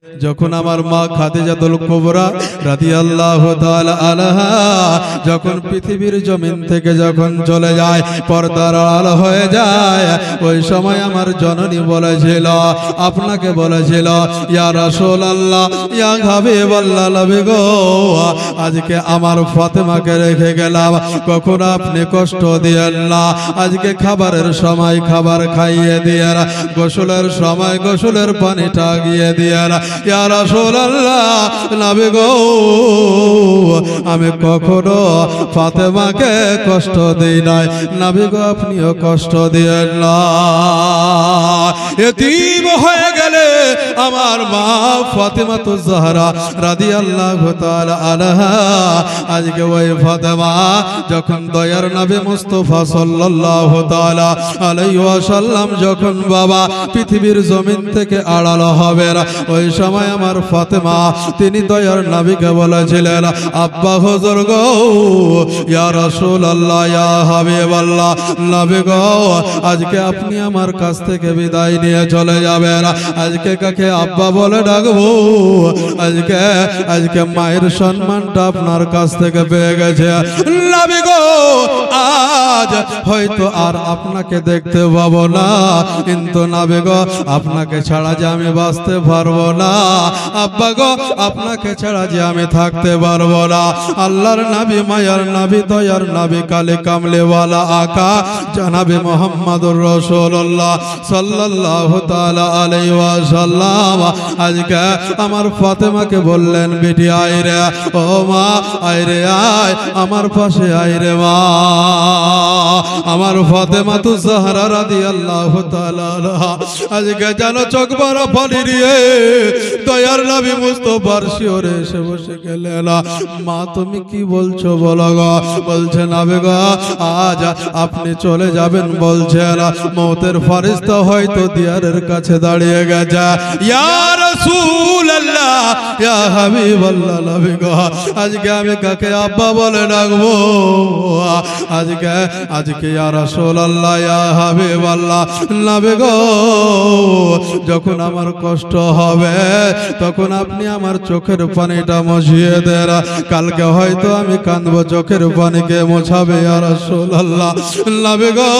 যখন আমার মা খাদিজাতুল কুবরা রাদিয়াল্লাহু তাআলা আনহা যখন পৃথিবীর জমিন থেকে যখন চলে যায়, পর্দার আড়াল হয়ে যায়, ওই সময় আমার জননী বলেছিল, আপনাকে বলেছিল, ইয়া রাসূলুল্লাহ, ইয়া হাবিবাল্লাহ, নবী গো, আজকে আমার ফাতেমাকে রেখে গেলাম, কখনো আপনি কষ্ট দিয়েন না। আজকে খাবারের সময় খাবার খাইয়ে দিয়েন, গোসলের সময় গোসলের পানিটা গিয়ে দিয়েন। ইয়া রাসূলুল্লাহ, নবী গো, আমি কখনো ফাতেমাকে কষ্ট দেই নাই, নবী গো আপনিও কষ্ট দিয়েন না। এতিম হয়ে গেলে আমার মা ফাতেমাতুজ জাহরা রাদিয়াল্লাহু তাআলা আনহা, আজকে ওই ফাতেমা যখন দয়ার নবী মুস্তাফা সাল্লাল্লাহু তাআলা আলাইহি ওয়াসাল্লাম যখন বাবা পৃথিবীর জমিন থেকে আড়াল হবেন, ওই সময় আমার ফাতেমা তিনি দয়ার নবীকে বলেছিলেন, আব্বা হুজুর গো, ইয়া রাসূলুল্লাহ, ইয়া হাবিবাল্লাহ, নবী গো, আজকে আপনি আমার কাছ থেকে বিদায় নিয়ে চলে যাবেন, আজকে কাকে আব্বা বলে ডাকবো? আজকে মায়ের সম্মানটা আপনার কাছ থেকে পেয়ে গেছে, নবী গো, আজ হয়তো আর আপনাকে দেখতে পাবো না, কিন্তু নবী গো, আপনাকে ছাড়া যে আমি বাঁচতে পারবো না, আব্বা গো, আপনাকে ছাড়া যে আমি থাকতে পারবো না। আল্লাহর নবী, মায়ার নবী, দয়ার নবী, কালে কামলেওয়ালা আকা জনাবে মুহাম্মদুর রাসূলুল্লাহ সাল্লাল্লাহু তাআলা আলাইহি ওয়াসাল্লাম আজকে আমার ফাতেমাকে বললেন, বেটি আয় রে, ও মা আয় রে, আয় আমার পাশে আয় রে মা। আমার ফাতেমাতুজ জাহরা রাদিয়াল্লাহু তাআলা আনহা আজকে যেন চোখ বড় পানি দিয়ে দয়ার নবী মুস্তাফার শিওরে এসে বসে গেলেন। মা তুমি কি বলছো বলো গো? বলছে, নবী গো, আজ আপনি চলে যাবেন বলছেন, মওতের ফেরেশতা হয়তো দিয়ারের কাছে দাঁড়িয়ে গেছে। ইয়া রাসূলুল্লাহ, ইয়া হাবিবাল্লাহ, নবী গো, আজকে আমি কাকে আব্বা বলে ডাকবো? আজকে ইয়া রাসূলুল্লাহ, ইয়া হাবিবাল্লাহ, নবী গো, যখন আমার কষ্ট হবে তখন আপনি আমার চোখের পানিটা মুছিয়ে দেন, কালকে হয়তো আমি কাঁদবো, চোখের পানিকে মোছাবে ইয়া রাসূলুল্লাহ, নবী গো,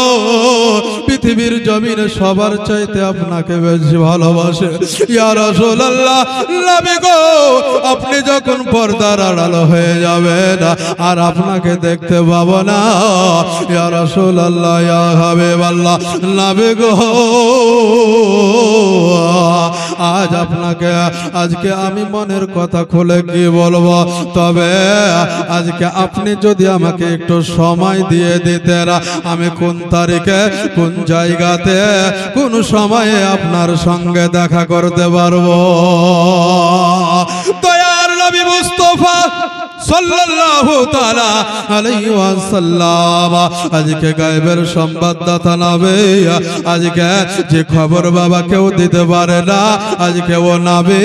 পৃথিবীর জমিনে সবার চাইতে আপনাকে বেশি ভালোবাসে ইয়া রাসূলুল্লাহ, নবী গো, আপনি যখন পর্দার আড়াল হয়ে যাবেন আর আপনাকে দেখতে পাবো না ইয়া রাসূলুল্লাহ, ইয়া হাবিবাল্লাহ, নবী গো, আজকে আমি মনের কথা খুলে কি বলবো, তবে আজকে আপনি যদি আমাকে একটু সময় দিয়ে দিতেন, আমি কোন তারিখে কোন জায়গাতে কোন সময়ে আপনার সঙ্গে দেখা করতে পারবো। দয়ার নবী মুস্তাফা সাল্লাল্লাহু তাআলা আলাইহি ওয়াসাল্লাম আজকে গায়েবের সংবাদদাতা নবী, আজকে যে খবর বাবা কেউ দিতে পারে না, আজকে ও নবী,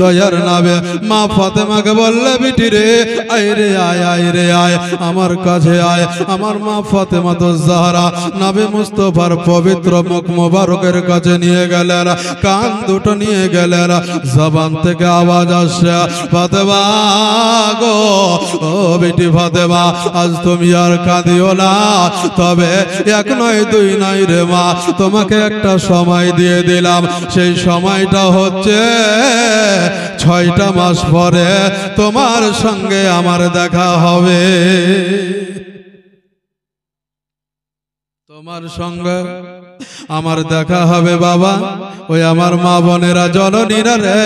দয়ার নবী মা ফাতেমাকে বললে, বিটি রে, আয় রে, আয়, আয় রে, আয় আমার কাছে আয়। আমার মা ফাতেমাতুজ জাহরা নবী মুস্তাফার পবিত্র মুখ মোবারকের কাছে নিয়ে গেলেন, কান দুটো নিয়ে গেলেন, জবান থেকে আওয়াজ আসছে, ফাতেমা গো, ও বেটি ফাতেমা, আজ তুমি আর কাঁদিও না, তবে এক নয় দুই নয় রে মা, তোমাকে একটা সময় দিয়ে দিলাম, সেই সময়টা হচ্ছে 6টা মাস পরে তোমার সঙ্গে আমার দেখা হবে, তোমার সঙ্গে আমার দেখা হবে বাবা। ওই আমার মা বোনেরা, জননীরা রে,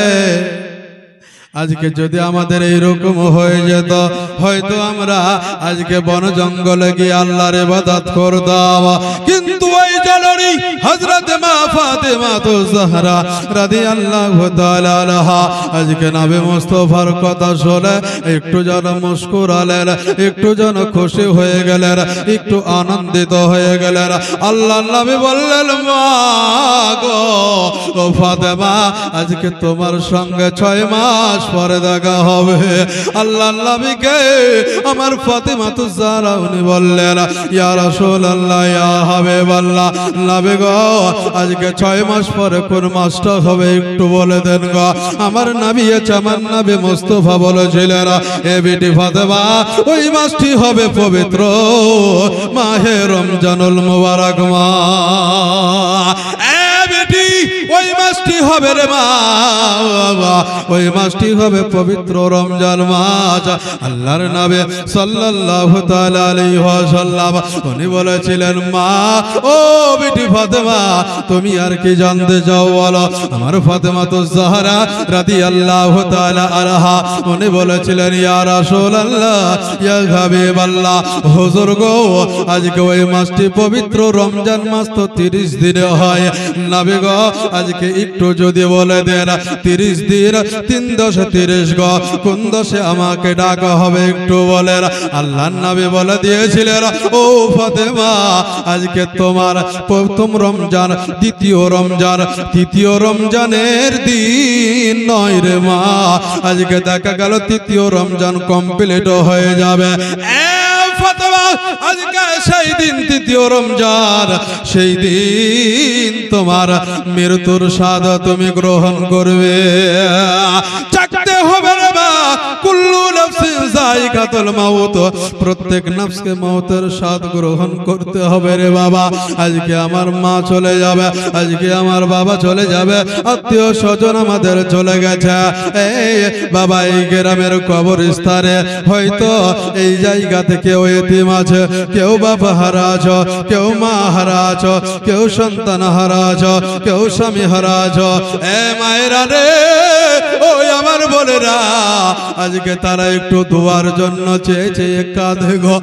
আজকে যদি আমাদের এইরকম হয়ে যেত, হয়তো আমরা আজকে বন জঙ্গলে গিয়ে আল্লাহর ইবাদত করতাম, কিন্তু ওই জননী হযরত মা ফাতেমাতুজ জাহরা রাদিয়াল্লাহু তাআলা আনহা আজকে নবী মুস্তাফার কথা শুনে একটু যেন মুস্কুরালেন, একটু যেন খুশি হয়ে গেলেন, একটু আনন্দিত হয়ে গেলেন। আল্লাহর নবী বললেন, মা গো, ও ফাতেমা, আজকে তোমার সঙ্গে 6 মাস পরে দেখা হবে। আল্লাহর নবীকে আমার ফাতেমা তুজ জাহরা উনি বললেন, ইয়া রাসূলুল্লাহ, ইয়া হাবিবাল্লাহ, নবী গো আজকে 6 মাস পরে কোন মাসটা হবে একটু বলে দেন গো। আমার নবী আমার নবী মুস্তাফা বলেছিলেন, এ বিটি ফাতেমা, ওই মাসটি হবে পবিত্র মাহে রমজানুল মুবারক মাস। এ বেটি, ওই মাসটি হবে রে মা, ওই মাসটি হবে পবিত্র রমজান মাস। আল্লাহর নবী সাল্লাল্লাহু তাআলা আলাইহি ওয়াসাল্লাম উনি বলেছিলেন, মা ও বিটি ফাতেমা, তুমি আর কি জানতে চাও বলো। আমার ফাতেমা তুজ জাহরা রাদিয়াল্লাহু তাআলা আনহা উনি বলেছিলেন, ইয়া রাসূলুল্লাহ, ইয়া হাবিবাল্লাহ, হুজুর গো আজকে ওই মাসটি পবিত্র রমজান মাস তো 30 দিনে হয়। নবী গো আজকে একটু যদি বলে দেন 30 দিন 3 10 30 গো, কোন দশে আমাকে ডাকা হবে একটু বলেন। আল্লাহর নবী বলে দিয়েছিলেন, ও ফাতেমা, আজকে তোমার প্রথম রমজান, দ্বিতীয় রমজান, তৃতীয় রমজানের দিন নয় রে মা, আজকে দেখা গেল তৃতীয় রমজান কমপ্লিট হয়ে যাবে। ফাতেমা, আজকে সেই দিন তৃতীয় রমজান, সেই দিন তোমার মৃত্যুর স্বাদ তুমি গ্রহণ করবে। চাকতে হবে রে মা, কুল্লু নাফসিন যায়িকাতুল মাউত, প্রত্যেক নফসকে মওতের স্বাদ গ্রহণ করতে হবে রে বাবা। আজকে আমার মা চলে যাবে, আজকে আমার বাবা চলে যাবে, আত্মীয় স্বজন আমাদের চলে গেছে। এই বাবা, এই গ্রামের কবরস্থানে হয়তো এই জায়গা থেকে কেউ এতিম আছে, কেউ বাবা হারা আছো, কেউ মা হারা আছো, কেউ সন্তান হারা আছো, কেউ স্বামী হারা আছো। এ মায়েরা রে, ওই আমার বোনেরা, আজকে তারা একটু দোয়ার জন্য চেয়ে চেয়ে কাঁদে গো।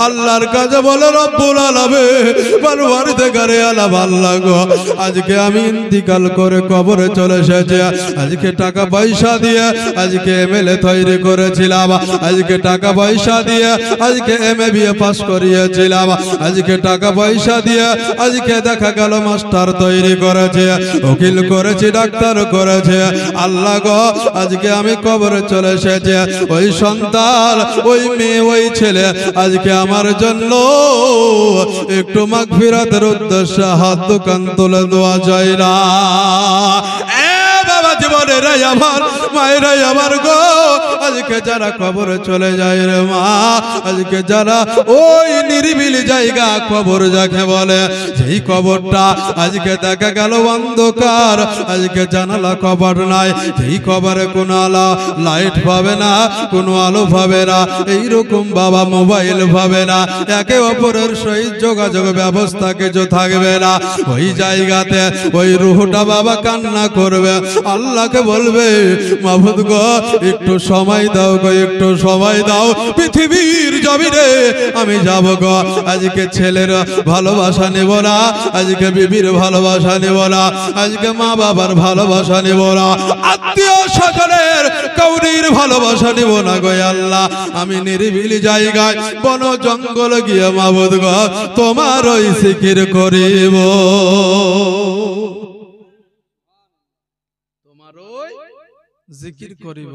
আল্লাহর কাছে বলে, রব্বুল আলামিন, পরওয়ারদিগারে আলম আল্লাহ গো, আজকে আমি ইন্তিকাল করে কবরে চলে এসেছি। আজকে টাকা পয়সা দিয়ে আজকে এমএলএ তৈরি করেছিলাম, আজকে টাকা পয়সা দিয়ে আজকে এমএ পাস করিয়েছিলাম, আজকে টাকা পয়সা দিয়ে আজকে দেখা গেল মাস্টার তৈরি করেছে, উকিল করেছি, ডাক্তার করেছে। আল্লাহ গো, আজকে আমি কবরে চলে এসেছি। ওই সন্তান, ওই মেয়ে, ওই ছেলে আজকে আমার জন্য একটু মাগফিরাতের উদ্দেশ্যে হাত দোকান তুলে দেওয়া যায় না। বাবা জীবনেরা আমার, মায়েরা আমার গো, আজকে যারা কবরে চলে যায় রে মা, আজকে যারা ওই নিরিবিলি জায়গা কবর যাকে বলে, যেই কবরটা আজকে দেখা গেল অন্ধকার, আজকে জানালা কবর নাই, যেই কবরে কোনো আলো লাইট পাবে না, কোনো আলো পাবে না, এইরকম বাবা মোবাইল পাবে না, একে অপরের সহিত যোগাযোগ ব্যবস্থা কিছু থাকবে না। ওই জায়গাতে ওই রুহটা বাবা কান্না করবে, আল্লাহকে বলবে, মাবুদ গো একটু সময় দাও গো, একটু সময় দাও, পৃথিবীর জমিনে আমি যাব গো। আজকে ছেলের ভালোবাসা নেব না, আজকে বিবির ভালোবাসা নেব না, আজকে মা বাবার ভালোবাসা নেব না, আত্মীয় স্বজনের কাউরির ভালোবাসা নেব না গো। আল্লাহ, আমি নিরিবিলি জায়গায় বন জঙ্গল গিয়ে মাবুদ গো তোমার ওই জিকির করিব, তোমার ওই জিকির করিব।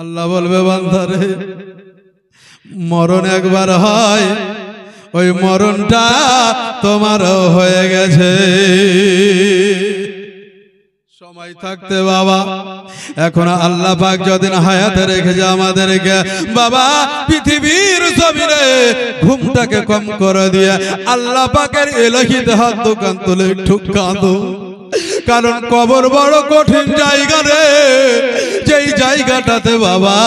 আল্লাহ বলবে, বান্দারে, মরণ একবার হয়, ওই মরণটা তোমার হয়ে গেছে। সময় থাকতে বাবা, এখন আল্লাহ পাক যদিন হায়াতে রেখেছে আমাদেরকে বাবা, পৃথিবীর জমিনে ঘুমটাকে কম করে দিয়ে আল্লাহ পাকের এলাহিতে হাত দোকান তুলে একটু কাঁদো। কারণ কবর বড় কঠিন জায়গা রে, যেই জায়গাটাতে বাবা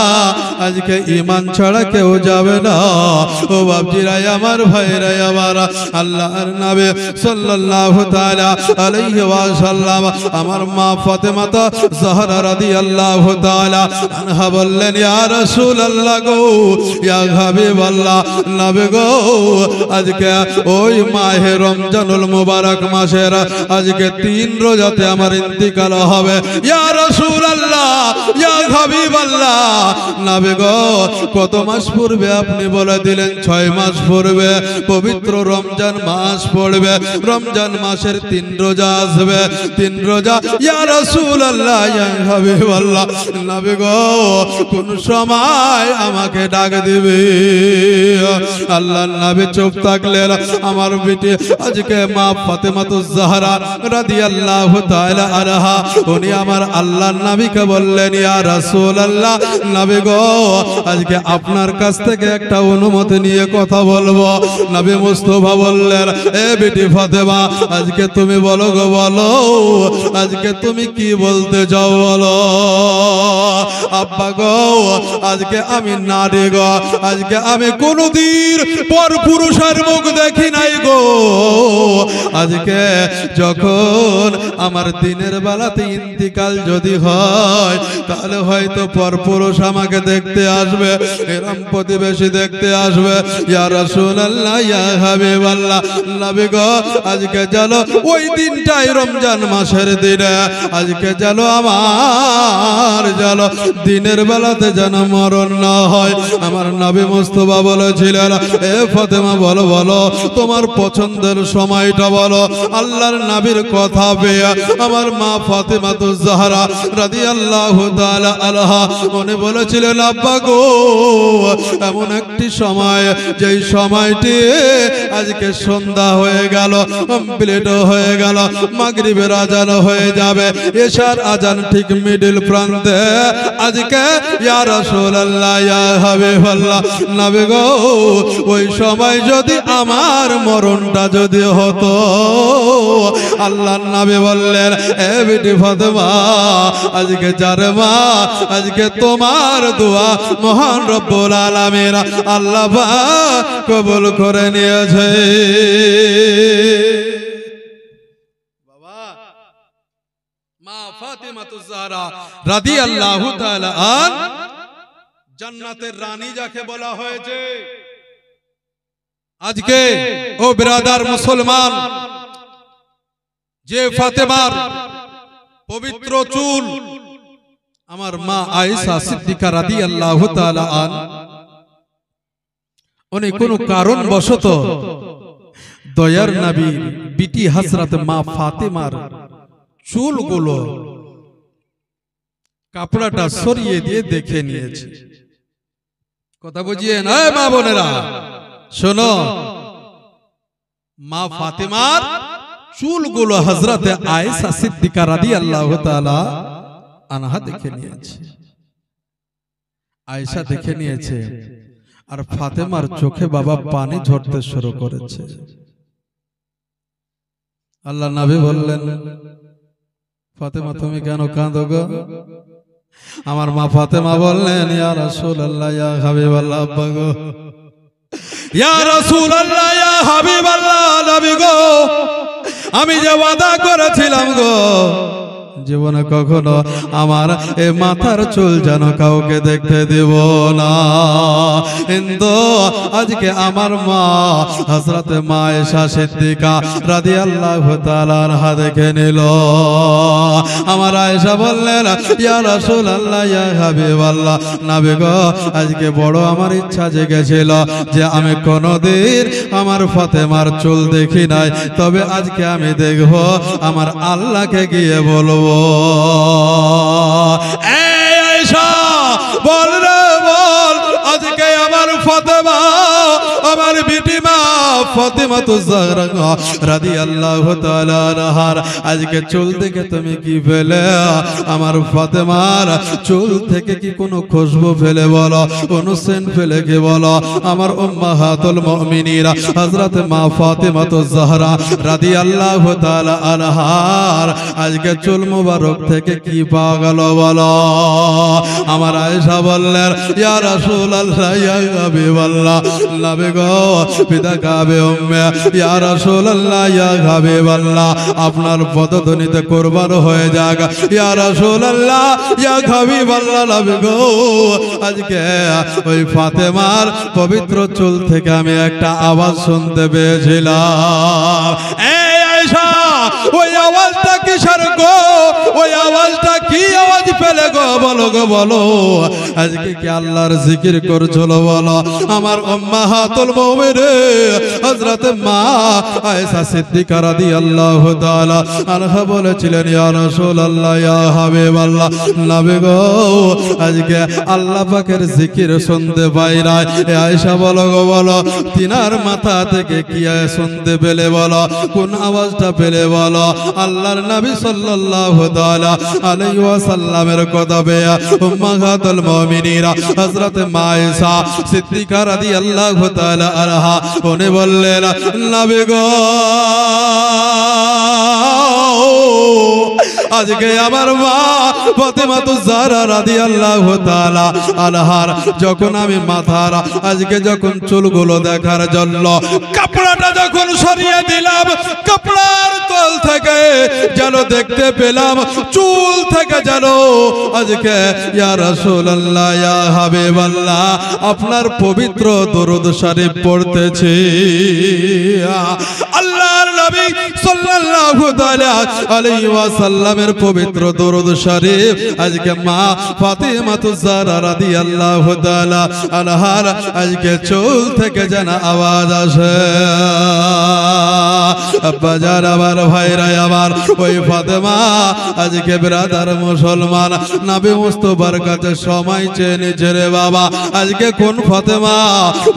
আজকে ঈমান ছাড়া কেউ যাবে না। ও বাপজিরাই আমার, ভাইরাই আমার, আল্লাহর নবী সাল্লাল্লাহু তাআলা আলাইহি ওয়াসাল্লাম আমার মা ফাতেমা জাহরা রাদিয়াল্লাহু তাআলা আনহা বললেন, ইয়া রাসূলুল্লাহ গো, ইয়া হাবিবাল্লাহ, নবী গো, আজকে ওই মাহে রমজানুল মুবারক মাসের আজকে 3 রোজাতে আমার ইন্তিকাল হবে। ইয়া রাসূলুল্লাহ, ইয়া হাবিবাল্লাহ, আল্লাহ নবী গো কত মাস পূর্বে আপনি বলে দিলেন 6 মাস পূর্বে পবিত্র রমজান মাস পড়বে রমজান মাসের 3 রোজা আসবে 3 রোজা ইয়া রাসূলুল্লাহ ইয়া হাবিবাল্লাহ নবী গো কোন সময় আমাকে ডাক দিবে আল্লাহর নবী চুপ থাকলেন আমার বিটি আজকে মা ফাতেমাতুজ জাহরা রাদিয়াল্লাহু তাআলা আনহা উনি আমার আল্লাহর নবীকে বললেন ইয়া রাসূলুল্লাহ নবী গো আজকে আপনার কাছ থেকে একটা অনুমতি নিয়ে কথা বলবো নবী মুস্তাফা বললেন এ বিটি ফাতেমা আজকে তুমি বলো গো বলো আজকে তুমি কি বলতে চাও বলো আব্বা গো আজকে আমি নারী গো আজকে আমি কোনদিন পর পুরুষের মুখ দেখি নাই গো আজকে যখন আমার দিনের বেলাতে ইন্তিকাল যদি হয় তাহলে হয়তো পর পুরুষ আমাকে দেখতে আসবে এরম প্রতিবেশী দেখতে আসবে ইয়া রাসূলুল্লাহ ইয়া হাবিবাল্লাহ নবী গো আজকে চলো ওই দিনটাই রমজান মাসের দিনে আজকে চলো আমার চলো দিনের বেলাতে যেন মরণ না হয় আমার নবী মুস্তাফা বলেছিলেন এ ফাতেমা বলো বলো তোমার পছন্দের সময়টা বলো আল্লাহর নবীর কথা পেয়ে আমার মা ফাতেমাতুজ জাহরা রাদিয়াল্লাহু তাআলা আনহা উনি বলেছিলেন আব্বা গো এমন একটি সময় যেই সময়টি আজকে সন্ধ্যা হয়ে গেল কমপ্লিট হয়ে গেল মাগরিবের আজান হয়ে যাবে এশার আজান ঠিক মিডল প্রান্তে আজকে ইয়া রাসূলুল্লাহ ইয়া হাবিবাল্লাহ নবী গো ওই সময় যদি আমার মরণটা যদি হতো আল্লাহর নবী বললেন এ বিটি ফাতেমা আজকে যারে মা আজকে তোমার দোয়া মহান রব্বুল আলামিন আল্লাহ পাক কবুল করে নিয়েছে বাবা মা ফাতেমাতুজ জাহরা রাদিয়াল্লাহু তাআলা আন জান্নাতের রানী যাকে বলা হয়েছে আজকে ও ব্রাদার মুসলমান যে ফাতেমার পবিত্র চুল আমার মা আয়েশা সিদ্দিকা রাদিয়াল্লাহু তাআলা আন উনি কোন কারণ বশত দয়ার নবী বিটি হযরত মা ফাতেমার চুলগুলো কাপড়টা সরিয়ে দিয়ে দেখে নিয়েছে কথা বুঝিয়ে না মা বোনেরা শোনো মা ফাতেমার চুলগুলো হযরতে আয়েশা সিদ্দিকা রাদিয়াল্লাহু তাআলা আনহা দেখে নিয়েছে আয়েশা দেখে নিয়েছে আর ফাতেমার চোখে বাবা পানি ঝরতে শুরু করেছে আল্লাহ নবী বললেন ফাতেমা তুমি কেন কাঁদো গো আমার মা ফাতেমা বললেন ইয়া রাসূলুল্লাহ ইয়া হাবিবাল্লাহ আব্বা গো ইয়া রাসূলুল্লাহ ইয়া হাবিবাল্লাহ নবী গো আমি যে ওয়াদা করেছিলাম গো জীবনে কখনো আমার এই মাথার চুল যেন কাউকে দেখতে দেব না কিন্তু আজকে আমার মা হযরতে মা আয়েশা সিদ্দিকা রাদিয়াল্লাহু তাআলা আনহা দেখে নিল আমার আয়েশা বললেন ইয়া রাসূলুল্লাহ ইয়া হাবিবাল্লাহ নবী গো আজকে বড় আমার ইচ্ছা জেগেছিল যে আমি কোনদিন আমার ফাতেমার চুল দেখি নাই তবে আজকে আমি দেখব আমার আল্লাহকে গিয়ে বলবো এই আয়েশা বল রে বল আজকে আমার ফাতেমা আমার বিটি মা ফাতেমাতুজ জাহরা রাদিয়াল্লাহু তাআলা আনহার আজকে চুল দেখে তুমি কি ফেলে আমার ফাতেমার চুল থেকে কি কোনো খুশবু ফেলে বলো কোন সেন্ট ফেলে কি বলো আমার উম্মাহাতুল মুমিনিন হযরত মা ফাতেমাতুজ জাহরা রাদিয়াল্লাহু তাআলা আনহার আজকে চুল মুবারক থেকে কি পাওয়া গেল বলো আমার আয়েশা বললেন ইয়া রাসূলুল্লাহ ইয়া হাবিবাল্লাহ নবী গো পিতা কাবে উম্মে ইয়া রাসূলুল্লাহ ইয়া হাবিবাল্লাহ আপনার পদধ্বনিতে কুরবান হয়ে যাক ইয়া রাসূলুল্লাহ ইয়া হাবিবাল্লাহ নবী গো আজকে ওই ফাতেমার পবিত্র চুল থেকে আমি একটা আওয়াজ শুনতে পেয়েছিলাম এই আয়েশা ওই আওয়াজটা কিসের গো ওই আওয়াজটা কি আওয়াজ আওয়াজ পেলে গো বলো গো বলো, আজকে কি আল্লাহর জিকির করছিল বলো? আমার উম্মাহাতুল মুমিনিন হযরত মা আয়েশা সিদ্দিকা রাদিয়াল্লাহু তাআলা আনহা বলেছিলেন, ইয়া রাসূলুল্লাহ, ইয়া হাবিবাল্লাহ, নবী গো আজকে আল্লাহ পাকের জিকির শুনতে পাই না। আয়েশা বলো গো বলো, তিনার মাথা থেকে কি শুনতে পেলে বলো? কোন আওয়াজটা পেলে বলো? আল্লাহর নবী সাল্লাল্লাহু তাআলা আলাইহি ওয়াসাল্লামের কথা পেয়ে উম্মাহাতুল মুমিনিন হযরত মা আয়েশা সিদ্দিকা রাদিয়াল্লাহু তাআলা আনহা উনি বললেন, নবী গো আজকে আমার মা ফাতেমা যাহরা রাদিয়াল্লাহু তাআলা আনহার যখন আমি মাথার আজকে যখন চুলগুলো দেখার জন্য কাপড়টা যখন সরিয়ে দিলাম, কাপড়ার তল থেকে যেন দেখতে পেলাম চুল থেকে যেন আজকে ইয়া রাসূলুল্লাহ, ইয়া হাবিবাল্লাহ আপনার পবিত্র দরুদ শরীফ পড়তেছি। আল্লাহর নবী সাল্লাল্লাহু তাআলা আলাইহি ওয়াসাল্লামের পবিত্র দরুদ শরীফ আজকে মা ফাতেমা যাহরা রাদিয়াল্লাহু তাআলা আনহার আজকে চুল থেকে যেন আওয়াজ আসে। আব্বা জান আমার ভাইরা আমার, ওই ফাতেমা আজকে ব্রাদার মুসলমান নবী মুস্তাফার কাছে সময় চেয়ে নিছে রে বাবা। আজকে কোন ফাতেমা?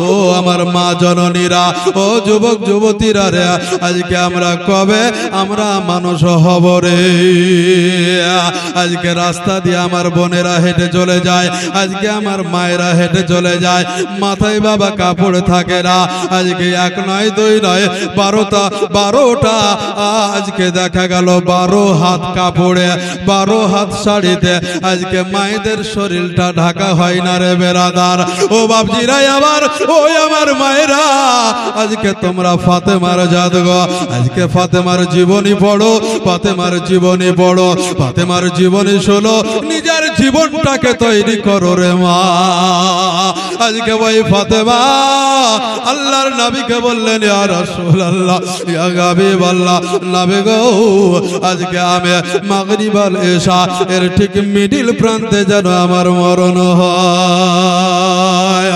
ও আমার মা জননীরা, ও যুবক যুবতীরা রে, আজকে আমরা কবে আমরা মানুষ হব রে? আজকে রাস্তা দিয়ে আমার বোনেরা হেঁটে চলে যায়, আজকে আমার মায়েরা হেঁটে চলে যায়, মাথায় বাবা কাপড় থাকে না। আজকে এক নয় দুই নয় 12টা আজকে দেখা গেল 12 হাত কাপড়ে 12 হাত শাড়িতে আজকে মায়েদের শরীরটা ঢাকা হয় না রে বেরাদার। ও বাপজিরা আমার, ওই আমার মায়েরা, আজকে তোমরা ফাতেমার জাদগো, আজকে ফাতেমার জীবনী পড়ো, ফাতেমার জীবনী পড়ো, ফাতেমার জীবনী শোনো, নিজের জীবনটাকে তৈরি করো রে মা। আজকে ওই ফাতেমা আল্লাহর নবীকে বললেন, ইয়া রাসূলুল্লাহ, ইয়া হাবিবাল্লাহ, নবী গো আজকে আমি মাগরিব আর ইশা এর ঠিক মিডিল প্রান্তে যেন আমার মরণ হয়।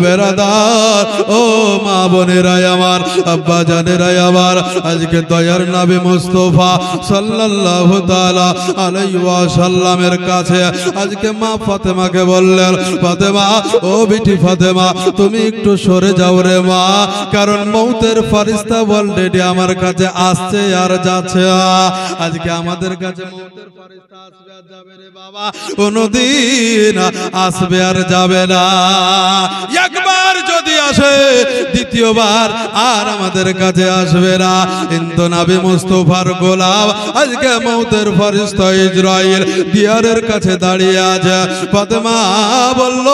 বেরাদার, ও মা বোনেরা আমার, আব্বা জানেরা আমার, আজকে দয়ার নবী মুস্তাফা সাল্লাল্লাহু তাআলা আলাইহি ওয়াসাল্লামের কাছে আজকে মা ফাতেমাকে বললেন, ফাতেমা, ও বিটি ফাতেমা, তুমি একটু সরে যাও রে মা, কারণ মৌতের ফেরেশতা অলরেডি আমার কাছে আসছে আর যাচ্ছে। আজকে আমাদের কাছে মৌতের ফেরেশতা আসবে আর যাবে রে বাবা, কোনদিন আসবে আর যাবে না। একবার যদি আসে দ্বিতীয়বার আর আমাদের কাছে আসবে না। কিন্তু নবী মুস্তাফার গোলাম আজকে মৌতের ফেরেশতা ইসরাইল দিয়ারের কাছে দাঁড়িয়ে আছে। ফাতেমা বলল,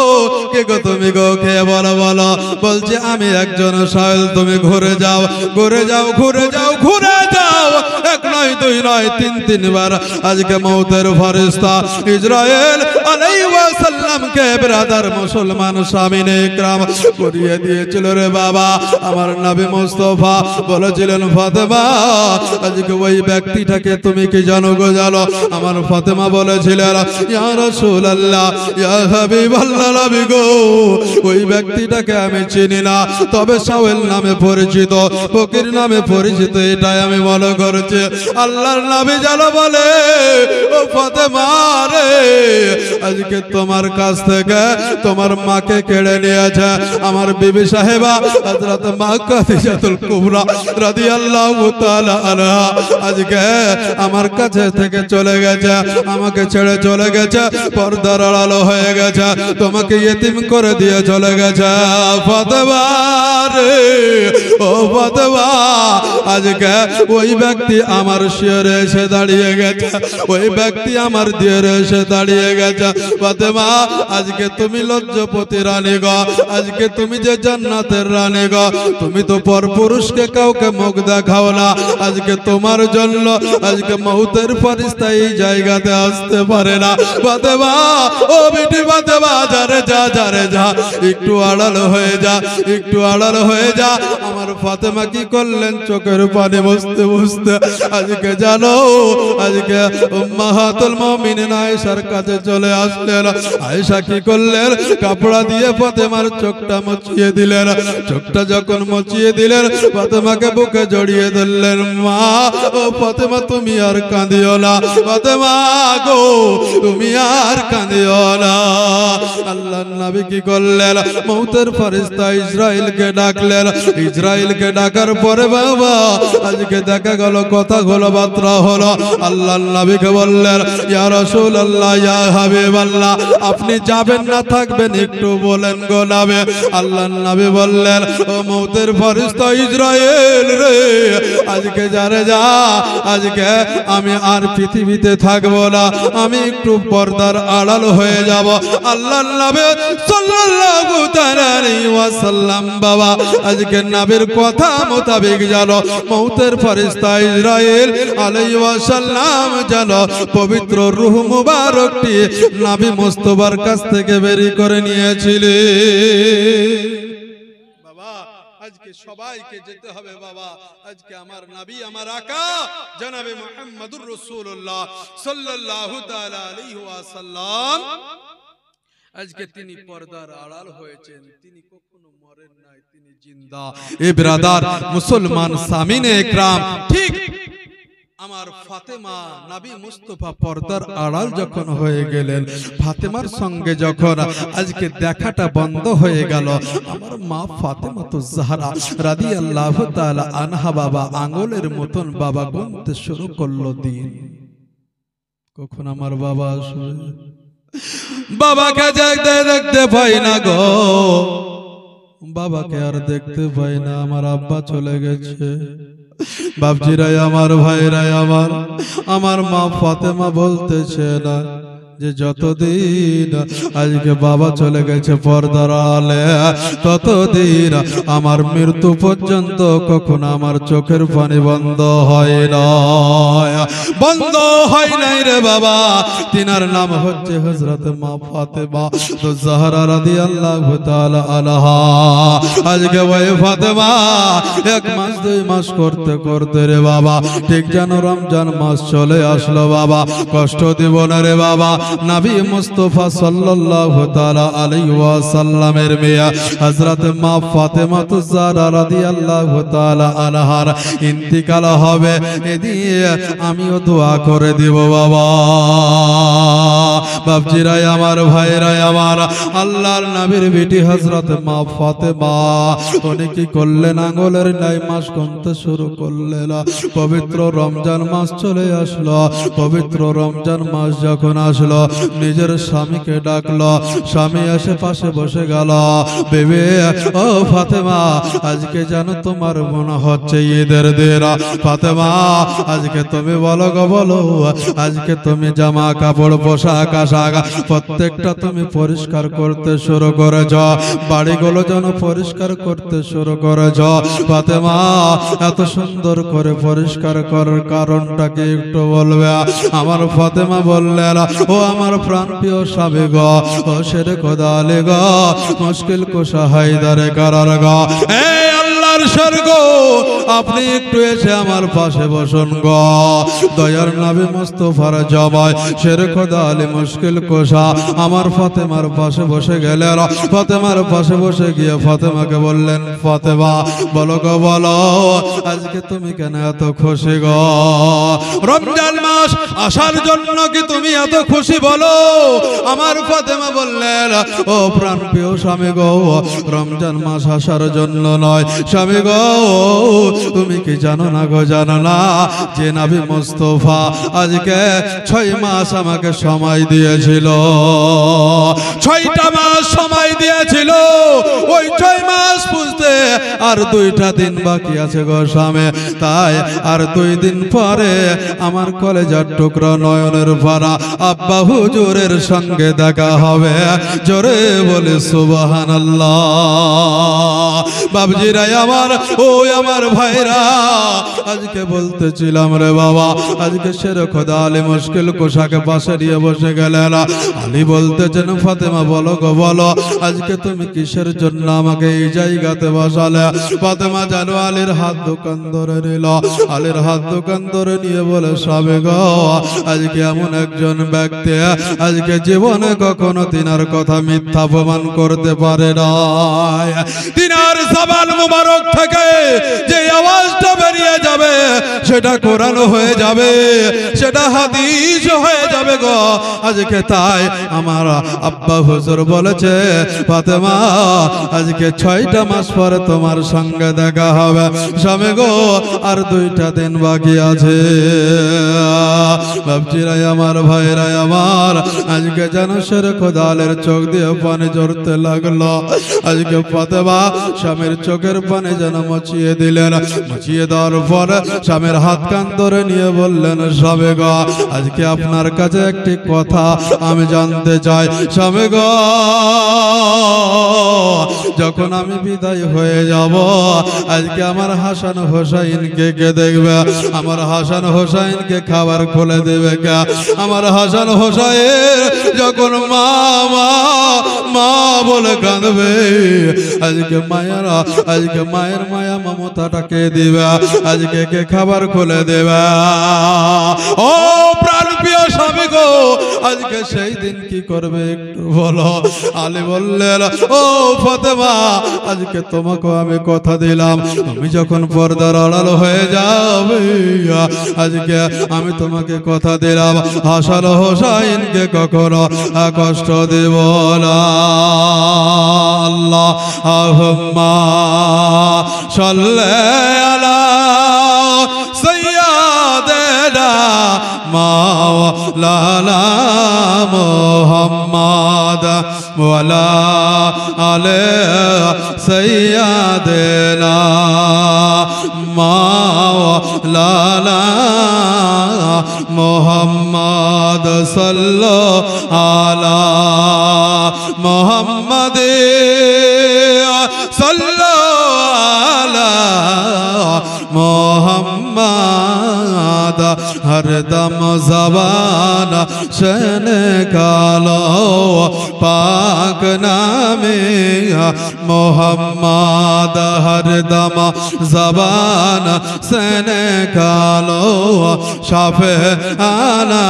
কে গো তুমি গো? কে বলো বলো? বলছে আমি একজন সাহেল, তুমি ঘুরে যাও, ঘুরে যাও, ঘুরে যাও, ঘুরে যাও, এক নয় দুই নয় তিনবার আজকে মৌতের ফেরেশতা ইসরাইল আলাইহিস সালামকে ব্রাদার মুসলমান সামিনে ইকরাম করিয়ে দিয়েছিল রে বাবা। আমার নবী মুস্তাফা বলেছিলেন, ফাতেমা আজকে ওই ব্যক্তিটাকে তুমি কি জানো গো? জানো? আমার ফাতেমা বলেছিলেন, ইয়া রাসূলুল্লাহ, ইয়া হাবিবাল্লাহ, নবী গো ওই ব্যক্তিটাকে আমি চিনি না, তবে সাহেল নামে পরিচিত, ফকির নামে পরিচিত, এটাই আমি মনে করছি। আল্লাহর নবী জানো বলে, ও ফাতেমা রে, আজকে তোমার কাছ থেকে তোমার মাকে কেড়ে নিয়েছে আমার বিবি সাহেবা হযরত মা খাদিজাতুল কুবরা রাদিয়াল্লাহু তাআলা আনহা। আজকে আমার কাছে থেকে চলে গেছে, আমাকে ছেড়ে চলে গেছে, পর্দার আড়ালো হয়ে গেছে, তোমাকে ইতিম করে দিয়ে চলে গেছে। ফাতেমা রে, ও ফাতেমা, আজকে ওই ব্যক্তি আমার শিয়রে এসে দাঁড়িয়ে গেছে, ওই ব্যক্তি আমার দিয়ের এসে দাঁড়িয়ে গেছে। ফাতেমা আজকে তুমি লজ্জপতি রানী গো, আজকে তুমি যে জান্নাতের রানী গো, তুমি তো পরপুরুষকে কাউকে মুখ দেখাও না, আজকে তোমার জন্য আজকে মউতের ফেরেশতা এই জায়গাতে আসতে পারে না। ফাতেমা ও বিটি ফাতেমা, যারে যা যারে যা, একটু আড়াল হয়ে যা, একটু আড়াল হয়ে যা। আমার ফাতেমা কি করলেন, চোখের পানি মুছতে মুছতে আজকে জানো আজকে উম্মাহাতুল মুমিনিন আয়েশার কাছে চলে আসলেন। আয়েশা কি করলেন, কাপড়া দিয়ে ফাতেমার চোখটা মুছিয়ে দিলেন। চোখটা যখন মুছিয়ে দিলেন, ফাতেমাকে বুকে জড়িয়ে ধরলেন। মা ও ফাতেমা তুমি আর কাঁদিও না, ফাতেমা গো তুমি আর কাঁদিও না। আল্লাহর নবী কি করলেন, মউতের ফেরেশতা ইসরাইলকে ডাকলেন। ইসরাইলকে ডাকার পরে বাবা আজকে দেখা গেল, কথা হলো, বার্তা হলো। আল্লাহর নবীকে বললেন, ইয়া রাসূলুল্লাহ, ইয়া হাবিবাল্লাহ, আপনি যাবেন না থাকবেন একটু বলেন গো নবী। আল্লাহর নবী বললেন, ও মউতের ফেরেশতা ইসরাইল রে, আজকে যারে যা, আজকে আমি আর পৃথিবীতে থাকবো না, আমি একটু পর্দার আড়াল হয়ে যাব। আল্লাহর নবী সাল্লাল্লাহু তাআলা আলাইহি ওয়াসাল্লাম বাবা আজকে নবীর কথা মোতাবেক জানো মউতের ফেরেশতা ইসরাইল আলাইহি ওয়াসাল্লাম জানো পবিত্র রূহ মুবারকটি নবী মুস্তাফার কাছ থেকে বেরি করে নিয়েছিলেন। বাবা আজকে সবাইকে যেতে হবে বাবা, আজকে আমার নবী আমার আকা জনাবে মুহাম্মদুর রাসূলুল্লাহ সাল্লাল্লাহু তাআলা আলাইহি ওয়াসাল্লাম আজকে তিনি পর্দার আড়াল হয়েছেন, তিনি কখনো মরেন নাই, তিনি জিন্দা। এ ব্রাদার মুসলমান সামিনে ইকরাম, ঠিক আমার ফাতেমা নবী মুস্তাফা পর্দার আড়াল যখন হয়ে গেলেন, ফাতেমার সঙ্গে যখন আজকে দেখাটা বন্ধ হয়ে গেল, আমার মা ফাতেমা তো জাহরা রাদিয়াল্লাহু তাআলা আনহা বাবা আঙ্গুলের মতন বাবা গুনতে শুরু করলো দিন। কখন আমার বাবা আসবে, বাবাকে দেখতে পাই না গো, বাবাকে আর দেখতে পাই না, আমার আব্বা চলে গেছে। বাপজিরাই আমার, ভাইরাই আমার, আমার মা ফাতেমা বলতেছে না যে যতদিন আজকে বাবা চলে গেছে পর্দার আড়ালে, ততদিন আমার মৃত্যু পর্যন্ত কখনো আমার চোখের পানি বন্ধ হয় না, বন্ধ হয় নাই রে বাবা। তিনার নাম হচ্ছে হযরত মা ফাতেমা তো জাহরা রাদিয়াল্লাহু তাআলা আনহা। আজকে ওই ফাতেমা 1 মাস 2 মাস করতে করতে রে বাবা ঠিক যেন রমজান মাস চলে আসলো বাবা। কষ্ট দিব না রে বাবা, নবী মুস্তাফা সাল্লাল্লাহু তাআলা আলাইহি ওয়াসাল্লামের মেয়ে হযরত মা ফাতেমা তো জাহরা রাদিয়াল্লাহু তাআলা আনহার ইন্তিকাল হবে, এদিকে আমিও দোয়া করে দিব বাবা। বাপজিরাই আমার, ভাইরাই আমার, আল্লাহর নবীর বেটি হযরত মা ফাতেমা উনি কি করলেন, আঙ্গুলের নাই মাস গুনতে শুরু করলেন। পবিত্র রমজান মাস চলে আসলো, পবিত্র রমজান মাস যখন আসলো নিজের স্বামীকে ডাকলো, স্বামী এসে পাশে বসে গেল। বেবে ও ফাতেমা আজকে জানো তোমার মনে হচ্ছে ঈদের দিন, ফাতেমা আজকে তুমি বলো গো বলো, আজকে তুমি জামা কাপড় পোশাক আশাক প্রত্যেকটা তুমি পরিষ্কার করতে শুরু করেছ, বাড়িগুলো যেন পরিষ্কার করতে শুরু করেছ। ফাতেমা এত সুন্দর করে পরিষ্কার করার কারণটা কি একটু বলবে? আমার ফাতেমা বললেন, ও আমার প্রাণ প্রিয় স্বামী গো, ও শেরে খোদা আলী গো, মুশকিল কুশা হায়দারে কারার গো, এই আল্লাহর স্বর্গ আপনি একটু এসে আমার পাশে বসুন গো। দয়ার নবী মুস্তাফার জামাই শেরে খোদা আলী মুশকিল কুশা আমার ফাতেমার পাশে বসে গেলেন। ফাতেমার পাশে বসে গিয়ে ফাতেমাকে বললেন, ফাতেমা বলো গো বলো, আজকে তুমি কেন এত খুশি গো? রমজান মাস আসার জন্য কি তুমি এত খুশি বলো? আমার ফাতেমা বললেন, ও প্রাণ প্রিয় স্বামী গো, রমজান মাস আসার জন্য নয় স্বামী গো, তুমি কি জানো না গো, জানো না যে নবী মুস্তাফা আজকে 6 মাস আমাকে সময় দিয়েছিল, 6টা মাস সময় দিয়েছিল। ওই 6 মাস বুঝতে আর 2টা দিন বাকি আছে গো স্বামী, তাই আর 2 দিন পরে আমার কলেজার টুকরা নয়নের ভাড়া আব্বা হুজুরের সঙ্গে দেখা হবে। জোরে বলে সুবহানাল্লাহ। বাবজিরা আমার, ওই আমার ভাইরা, আজকে বলতেছিলাম রে বাবা, আজকে শের খোদা আলী মুশকিল কোষাকে পাশে নিয়ে বসে গেলেন। আলী বলতেছেন ফাতেমা বলো গো বলো, আজকে তুমি কিসের জন্য আমাকে এই জায়গাতে বসালে? ফাতেমা জানো আলীর হাত দোকান ধরে নিল, আলীর হাত দোকান ধরে নিয়ে বলে স্বামী গো, আজকে এমন একজন ব্যক্তি আজকে জীবনে কখনো তিনার কথা মিথ্যা প্রমাণ করতে পারে না। তিনার জবান মুবারক থেকে যে আওয়াজটা বেরিয়ে যাবে সেটা কোরআন হয়ে যাবে, সেটা হাদিস হয়ে যাবে গো আজকে। তাই আমার আব্বা হুজুর বলেছে ফাতেমা আজকে 6টা মাস পরে তোমার সঙ্গে দেখা হবে। স্বামী গো আর 2টা দিন বাকি আছে। বাবজিরাই আমার, ভাইরাই আমার, আজকে যেন শের খোদালের চোখ দিয়ে পানি ঝরতে লাগলো। আজকে ফাতেমা স্বামীর চোখের পানি যেন মুছিয়ে দিলেন। মুছিয়ে দেওয়ার পর স্বামীর হাত কান ধরে নিয়ে বললেন স্বামী গো আজকে আপনার কাছে একটি কথা আমি জানতে চাই। স্বামী গো যখন আমি বিদায় হয়ে যাব আজকে আমার হাসান হোসাইনকে কে দেখবে? আমার হাসান হোসাইনকে খাবার খুলে দেবে কে? আমার হাসান হোসাইন যখন মা মা মা বলে কাঁদবে আজকে মায়েরা, আজকে মায়ের মায়া মমতাটাকে দিবে, আজকে কে খাবার খুলে দেবে? ও প্রাণ প্রিয় স্বামী গো আজকে সেই দিন কি করবে একটু বলো। আলী বললেন ও ফাতেমা আজকে তোমাকে আমি কথা দিলাম, আমি যখন পর্দার আড়াল হয়ে যাবে আজকে আমি তোমাকে কথা দিলাম হাসান হোসাইনকে কখনো কষ্ট দেব না। আল্লাহুম্মা সাল্লি আলা সাইয়্যিদিনা মাওলানা মুহাম্মদ ওয়া আলা আলি সাইয়্যিদিনা মাওলানা মুহাম্মদ সাল্লাল্লাহু আলা মুহাম্মদ সাল্লাল্লাহু আলা মুহাম্মদ হরদম জবান শনে কালো পাক নামে মুহাম্মদ হরদম জবান শনে কালো শাফে আনা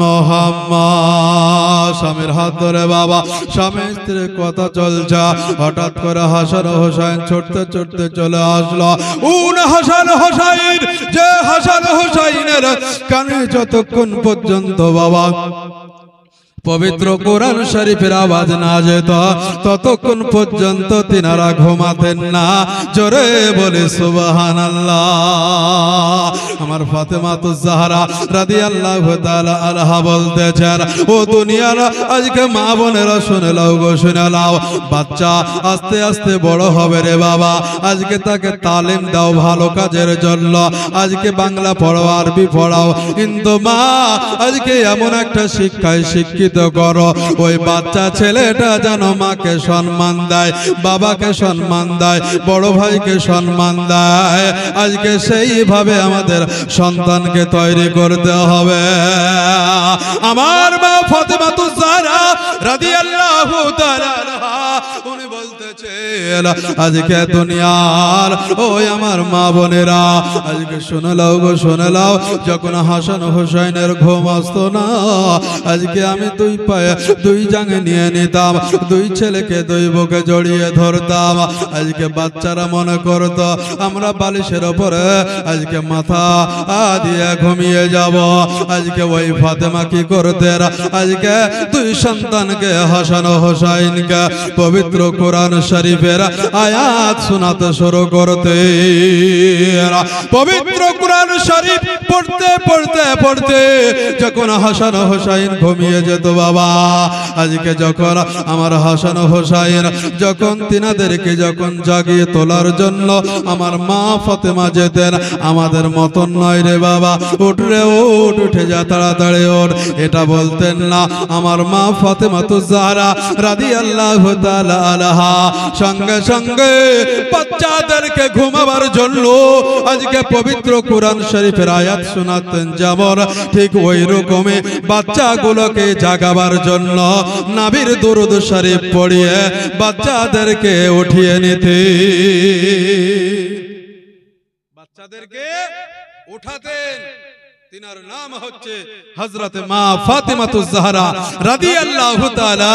মুহাম্মদ। স্বামীর হাত ধরে বাবা, স্বামী স্ত্রীর কথা চলছে, হঠাৎ করে হাসান হোসাইন ছুটতে ছুটতে চলে আসলো। উন হাসান হোসাইন, যে হাসান হোসাইনের কানে যতক্ষণ পর্যন্ত বাবা পবিত্র কোরআন শরীফের আওয়াজ না যেত ততক্ষণ পর্যন্ত তিনারা ঘুমাতেন না। জোরে বলে সুবহানাল্লাহ। আমার ফাতেমাতুজ জাহরা রাদিয়াল্লাহু তাআলা আনহা বলতেছেন ও দুনিয়ার আজকে মা বোনেরা শুনে নাও গো, শুনে নাও, বাচ্চা আস্তে আস্তে বড় হবে রে বাবা, আজকে তাকে তালিম দাও ভালো কাজের জন্য, আজকে বাংলা পড়াও, আরবি পড়াও, কিন্তু মা আজকে এমন একটা শিক্ষায় শিক্ষিত করো ওই বাচ্চা ছেলেটা যেন মাকে সম্মান দেয়, বাবাকে সম্মান দেয়, বড় ভাইকে সম্মান দেয়। আজকে সেইভাবে আমাদের সন্তানকে তৈরি করতে হবে। আমার মা ফাতেমাতুজ জাহরা রাদিয়াল্লাহু তাআলা আনহা উনি বলতেছেন আজকে দুনিয়ার ওই আমার মা বোনেরা আজকে শুনে লাও গো, শুনে লাও, যখন হাসান হোসাইনের ঘুম আসতো না আজকে আমি দুই পায়ে দুই জাঙ্গে নিয়ে নিতাম, দুই ছেলেকে দুই বুকে জড়িয়ে ধরতাম। আজকে বাচ্চারা মনে করতো আমরা বালিশের উপরে আজকে মাথা দিয়ে ঘুমিয়ে যাব। আজকে ওই ফাতেমা কি করতেন? আজকে দুই সন্তানকে হাসান হোসাইনকে পবিত্র কোরআন শরীফের আয়াত শোনাতে শুরু করতেন। পবিত্র কুরআন শরীফ পড়তে পড়তে পড়তে যখন হাসান হোসাইন ঘুমিয়ে যেত বাবা, আজকে যখন আমার হাসান হোসাইন যখন তিনাদেরকে যখন জাগিয়ে তোলার জন্য আমার মা ফাতেমা যেতেন, আমাদের মতন নয় রে বাবা, উঠ রে উঠ, উঠে যা তাড়াতাড়ি ওঠ, এটা বলতেন না। আমার মা ফাতেমা তো জাহরা রাদিয়াল্লাহু তাআলা আনহা সঙ্গে সঙ্গে বাচ্চাদেরকে ঘুমাবার জন্য আজকে পবিত্র কুরআন শরীফের আয়াত শোনাতেন, যেমন ঠিক ওই রকমই বাচ্চাগুলোকে জাগাবার জন্য নবীর দুরূদ শরীফ পড়িয়ে বাচ্চাদেরকে উঠিয়ে নিতে, বাচ্চাদেরকে উঠাতেন। তিনার নাম হচ্ছে হযরত মা ফাতেমাতুজ জাহরা রাদিয়াল্লাহু তাআলা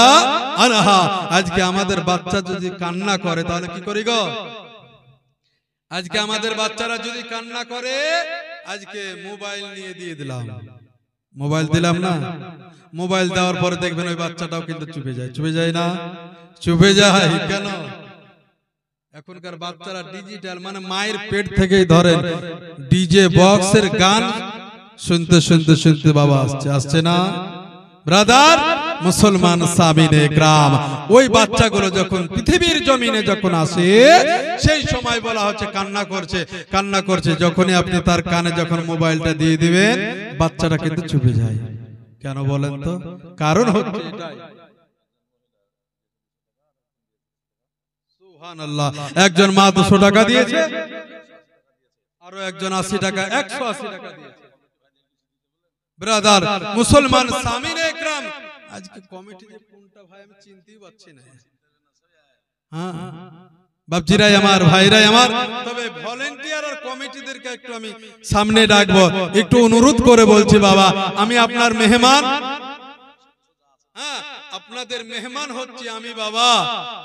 আনহা। আজকে আমাদের বাচ্চা যদি কান্না করে তাহলে কি করি গো? আজকে আমাদের বাচ্চারা যদি কান্না করে, আজকে মোবাইল নিয়ে দিয়ে দিলাম, মোবাইল দিলাম না, মোবাইল দেওয়ার পরে দেখবেন ওই বাচ্চাটাও কিন্তু চুপে যায়, চুপে যায় না? চুপে যায় কেন? এখনকার বাচ্চারা ডিজিটাল, মানে মায়ের পেট থেকেই ধরেন ডিজে বক্সের গান শুনতে শুনতে শুনতে বাবা আসছে, আসছে না ব্রাদার? মুসলমান সামিনে গ্রাম, ওই বাচ্চাগুলো যখন পৃথিবীর জমিনে যখন আসে সেই সময় বলা হচ্ছে কান্না করছে, কান্না করছে। যখনই আপনি তার কানে যখন মোবাইলটা দিয়ে দিবেন, বাচ্চাটা কিন্তু চুপে যায়। কেন বলেন তো? কারণ হচ্ছে এটাই। সুবহানাল্লাহ। একজন মা 200 টাকা দিয়েছে, আরো একজন 80 টাকা, 180 টাকা দিয়েছে। ব্রাদার মুসলমান সামিনে একরাম, আজকে কমিটিতে কোনটা ভাই আমি চিনতেই পারছি না। হ্যাঁ বাপজিরাই আমার, ভাইরাই আমার, তবে ভলেন্টিয়ার আর কমিটিদেরকে একটু আমি সামনে ডাকবো, একটু অনুরোধ করে বলছি বাবা, আমি আপনার মেহমান, হ্যাঁ আপনাদের মেহমান হচ্ছি আমি বাবা,